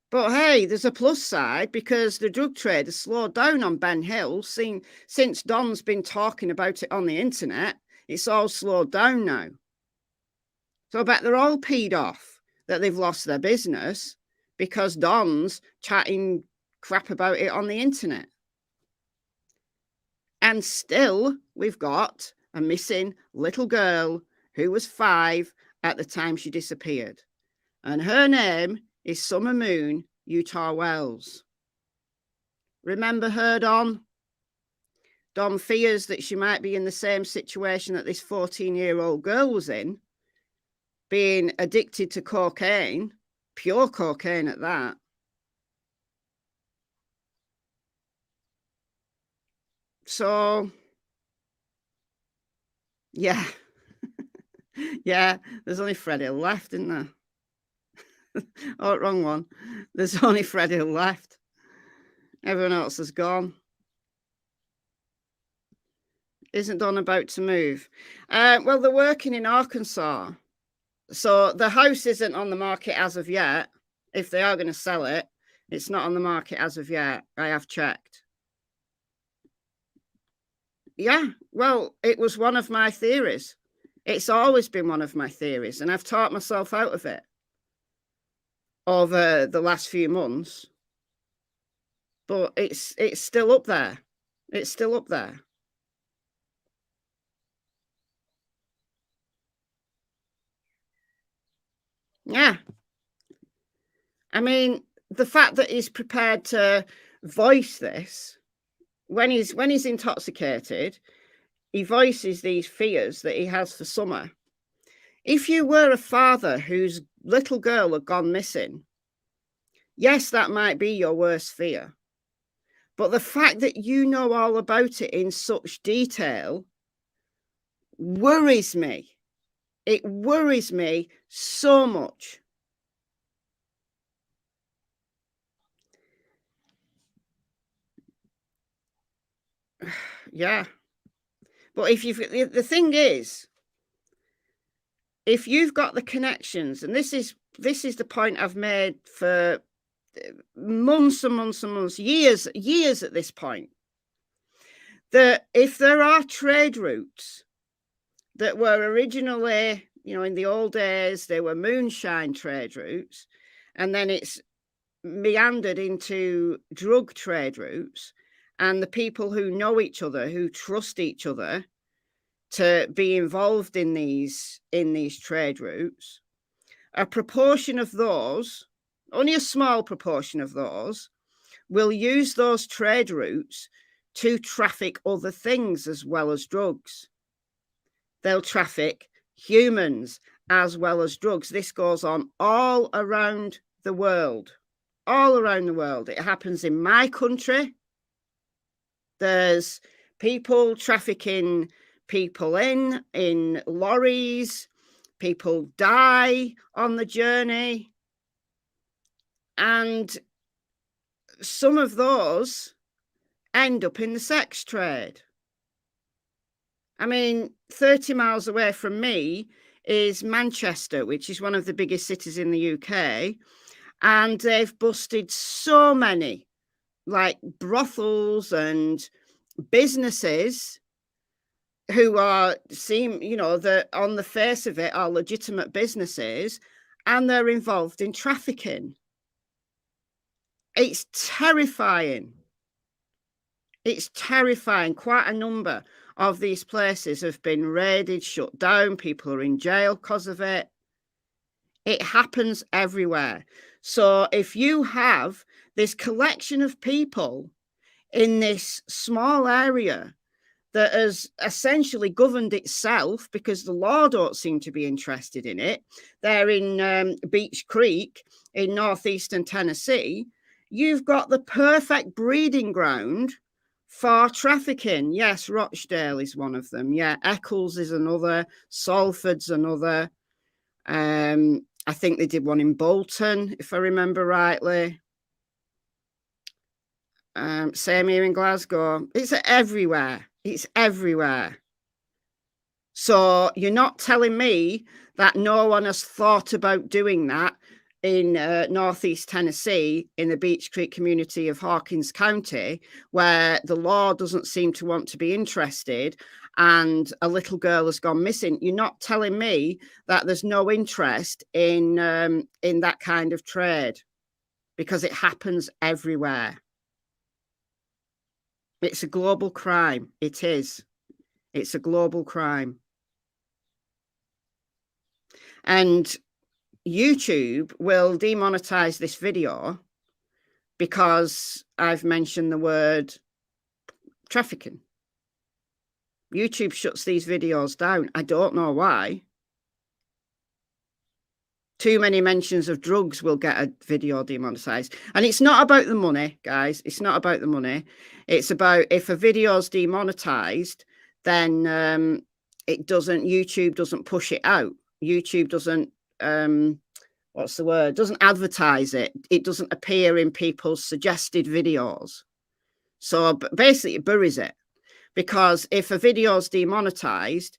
Speaker 1: But hey, there's a plus side because the drug trade has slowed down on Ben Hill since Don's been talking about it on the internet. It's all slowed down now. So I bet they're all peed off that they've lost their business because Don's chatting crap about it on the internet. And still, we've got a missing little girl who was 5 at the time she disappeared. And her name is Summer Moon Utah Wells. Remember her, Don? Don fears that she might be in the same situation that this 14-year-old girl was in, being addicted to cocaine, pure cocaine at that. So, yeah. Yeah, there's only Fred Hill left, isn't there? Oh, wrong one. There's only Fred Hill left. Everyone else has gone. Isn't Don about to move? Well, they're working in Arkansas. So the house isn't on the market as of yet. If they are going to sell it, it's not on the market as of yet. I have checked. Yeah, well, it was one of my theories. It's always been one of my theories, and I've taught myself out of it over the last few months. But it's still up there. It's still up there. Yeah. I mean, the fact that he's prepared to voice this when he's intoxicated, he voices these fears that he has for Summer. If you were a father whose little girl had gone missing, yes, that might be your worst fear. But the fact that you know all about it in such detail worries me. It worries me so much. Yeah. But if you've, the thing is, if you've got the connections, and this is the point I've made for months and months and months, years at this point, that if there are trade routes that were originally, in the old days, they were moonshine trade routes, and then it's meandered into drug trade routes, and the people who know each other, who trust each other to be involved in these trade routes, a proportion of those, only a small proportion of those, will use those trade routes to traffic other things as well as drugs. They'll traffic humans as well as drugs. This goes on all around the world. All around the world. It happens in my country. There's people trafficking people in lorries. People die on the journey. And some of those end up in the sex trade. I mean, 30 miles away from me is Manchester, which is one of the biggest cities in the UK. And they've busted so many, like brothels and businesses who are, that on the face of it are legitimate businesses, and they're involved in trafficking. It's terrifying. It's terrifying. Quite a number of these places have been raided, shut down. People are in jail because of it. It happens everywhere. So if you have this collection of people in this small area that has essentially governed itself because the law don't seem to be interested in it, they're in Beach Creek in northeastern Tennessee, you've got the perfect breeding ground for trafficking. Yes, Rochdale is one of them. Yeah, Eccles is another. Salford's another. I think they did one in Bolton, if I remember rightly. Same here in Glasgow. It's everywhere. It's everywhere. So you're not telling me that no one has thought about doing that in northeast Tennessee, in the Beach Creek community of Hawkins County, where the law doesn't seem to want to be interested, and a little girl has gone missing. You're not telling me that there's no interest in that kind of trade, because it happens everywhere. It's a global crime. It is. It's a global crime. And YouTube will demonetize this video because I've mentioned the word trafficking. YouTube shuts these videos down. I don't know why. Too many mentions of drugs will get a video demonetized. And it's not about the money, guys. It's not about the money. It's about, if a video is demonetized, then YouTube doesn't push it out. YouTube doesn't, what's the word? Doesn't advertise it. It doesn't appear in people's suggested videos. So basically it buries it. Because if a video is demonetized,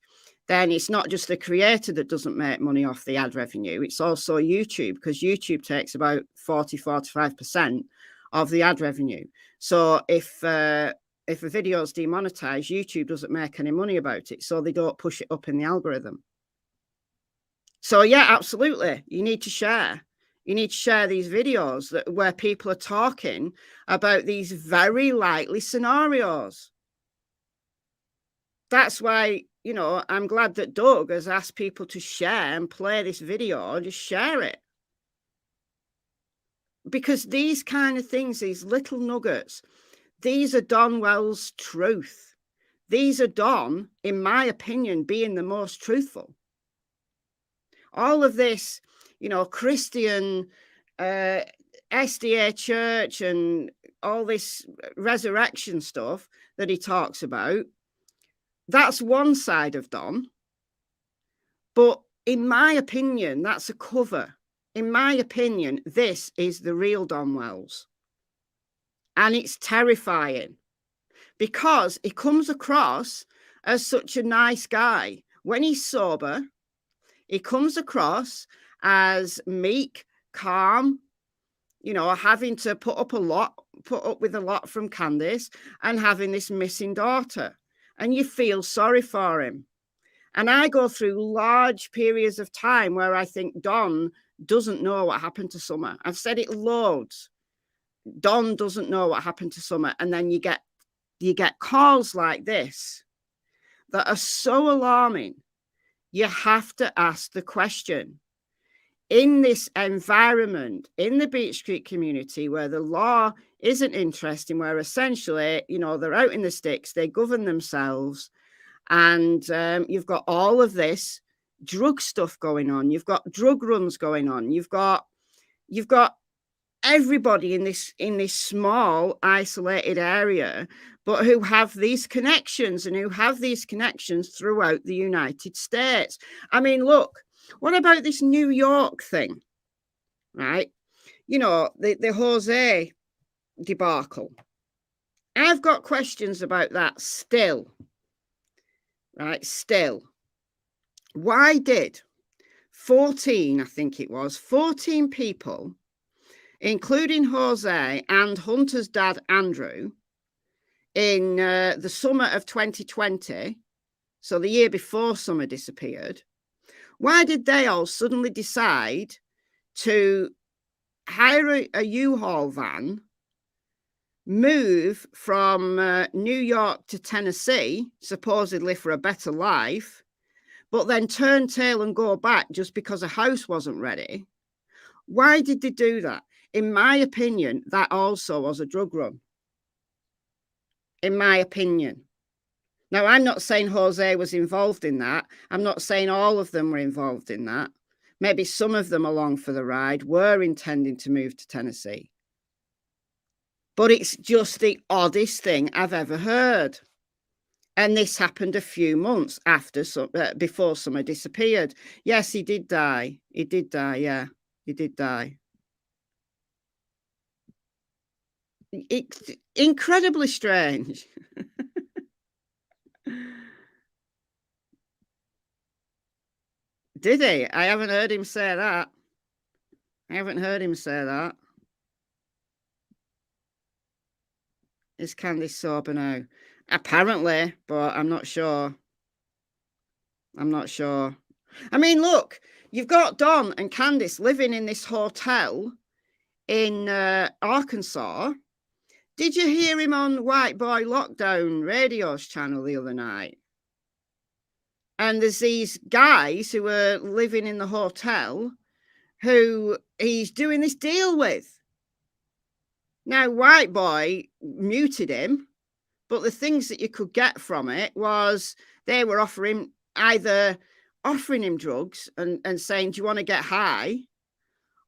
Speaker 1: then it's not just the creator that doesn't make money off the ad revenue. It's also YouTube, because YouTube takes about 40-45% of the ad revenue. So if a video is demonetized, YouTube doesn't make any money about it. So they don't push it up in the algorithm. So yeah, absolutely. You need to share. You need to share these videos where people are talking about these very likely scenarios. That's why, you know, I'm glad that Doug has asked people to share and play this video and just share it. Because these kind of things, these little nuggets, these are Don Wells' truth. These are Don, in my opinion, being the most truthful. All of this, you know, Christian SDA church and all this resurrection stuff that he talks about, that's one side of Don. But in my opinion, that's a cover. In my opinion, this is the real Don Wells. And it's terrifying because he comes across as such a nice guy. When he's sober, he comes across as meek, calm, you know, having to put up with a lot from Candice and having this missing daughter. And you feel sorry for him. And I go through large periods of time where I think Don doesn't know what happened to Summer. I've said it loads. Don doesn't know what happened to Summer. And then you get calls like this that are so alarming. You have to ask the question. In this environment, in the Beach Creek community, where the law isn't interesting, where essentially, you know, they're out in the sticks, they govern themselves, and you've got all of this drug stuff going on. You've got drug runs going on. You've got everybody in this small isolated area, but who have these connections throughout the United States. I mean, look, what about this New York thing, right? You know, the Jose debacle. I've got questions about that still, right? Still. Why did 14 people, including Jose and Hunter's dad, Andrew, in the summer of 2020, so the year before Summer disappeared, why did they all suddenly decide to hire a U-Haul van, move from New York to Tennessee, supposedly for a better life, but then turn tail and go back just because a house wasn't ready? Why did they do that? In my opinion, that also was a drug run. In my opinion. Now, I'm not saying Jose was involved in that. I'm not saying all of them were involved in that. Maybe some of them along for the ride were intending to move to Tennessee. But it's just the oddest thing I've ever heard. And this happened a few months before Summer disappeared. Yes, he did die. He did die, yeah. He did die. It's incredibly strange. Did he? I haven't heard him say that. Is Candice sober now? Apparently, but I'm not sure. I mean, look, you've got Don and Candice living in this hotel in Arkansas. Did you hear him on White Boy Lockdown radio's channel the other night? And there's these guys who are living in the hotel who he's doing this deal with. Now, White Boy muted him, but the things that you could get from it was they were either offering him drugs and saying, do you want to get high?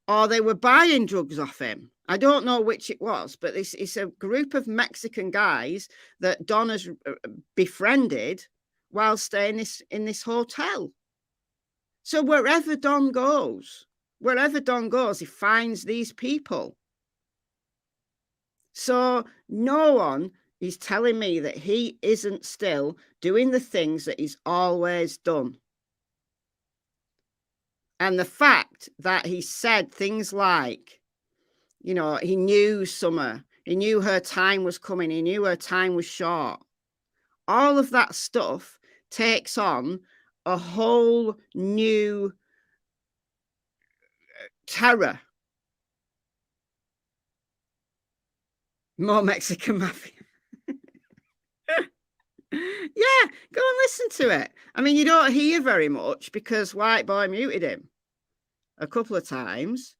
Speaker 1: Or they were buying drugs off him. I don't know which it was, but it's a group of Mexican guys that Don has befriended while staying in this hotel. So wherever Don goes, he finds these people. So no one is telling me that he isn't still doing the things that he's always done. And the fact that he said things like, you know, he knew Summer, he knew her time was coming, he knew her time was short. All of that stuff takes on a whole new terror. More Mexican mafia. Yeah, go and listen to it. I mean, you don't hear very much because White Boy muted him a couple of times.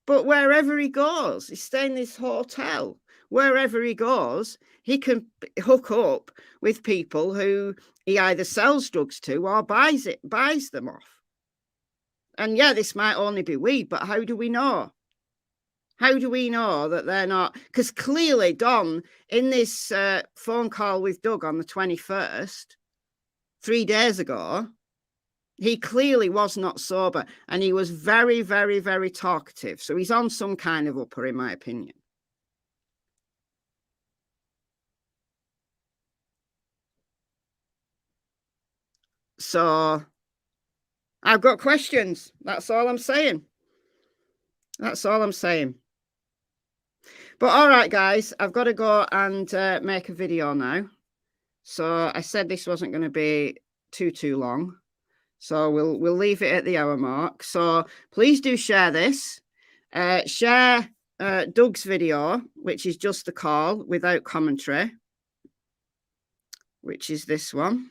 Speaker 1: But wherever he goes, he's staying in this hotel. Wherever he goes, he can hook up with people who he either sells drugs to or buys them off. And yeah, this might only be weed, but how do we know? How do we know that they're not? Because clearly Don, in this phone call with Doug on the 21st, 3 days ago, he clearly was not sober, and he was very, very, very talkative. So he's on some kind of upper, in my opinion. So I've got questions. That's all I'm saying. That's all I'm saying. But all right, guys, I've got to go and make a video now. So I said this wasn't going to be too long. So we'll leave it at the hour mark. So please do share this. Share Doug's video, which is just the call without commentary, which is this one.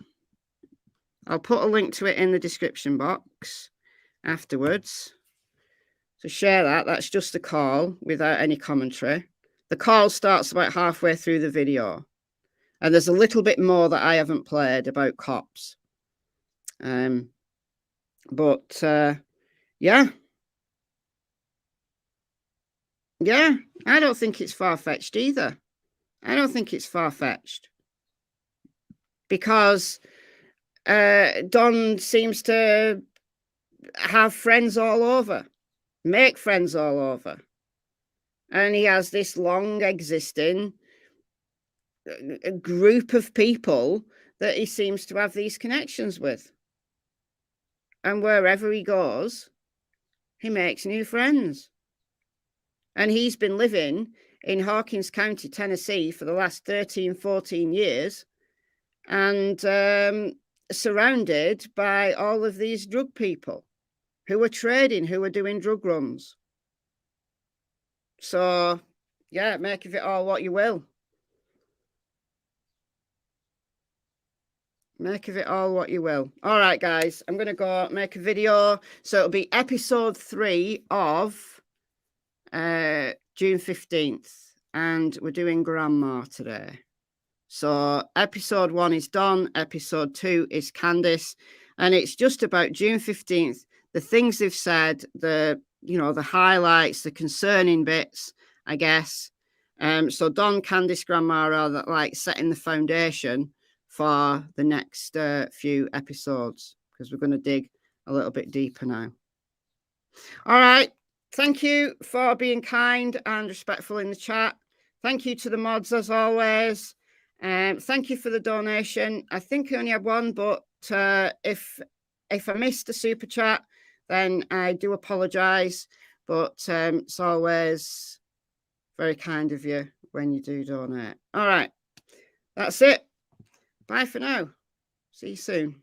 Speaker 1: I'll put a link to it in the description box afterwards. So share that. That's just the call without any commentary. The call starts about halfway through the video. And there's a little bit more that I haven't played about cops. But yeah. Yeah, I don't think it's far-fetched either. I don't think it's far-fetched. Because Don seems to have friends all over, make friends all over. And he has this long existing group of people that he seems to have these connections with. And wherever he goes, he makes new friends. And he's been living in Hawkins County, Tennessee for the last 13, 14 years and surrounded by all of these drug people who are trading, who are doing drug runs. So, yeah, make of it all what you will. Make of it all what you will. All right, guys, I'm going to go make a video. So it'll be episode 3 of June 15th. And we're doing Grandma today. So episode 1 is Don. Episode 2 is Candice. And it's just about June 15th. The things they've said, the highlights, the concerning bits, I guess. So Don, Candice, Grandma are like setting the foundation for the next few episodes, because we're going to dig a little bit deeper now. All right. Thank you for being kind and respectful in the chat. Thank you to the mods, as always. Thank you for the donation. I think I only had one, but if I missed a super chat, then I do apologise. But it's always very kind of you when you do donate. All right. That's it. Bye for now. See you soon.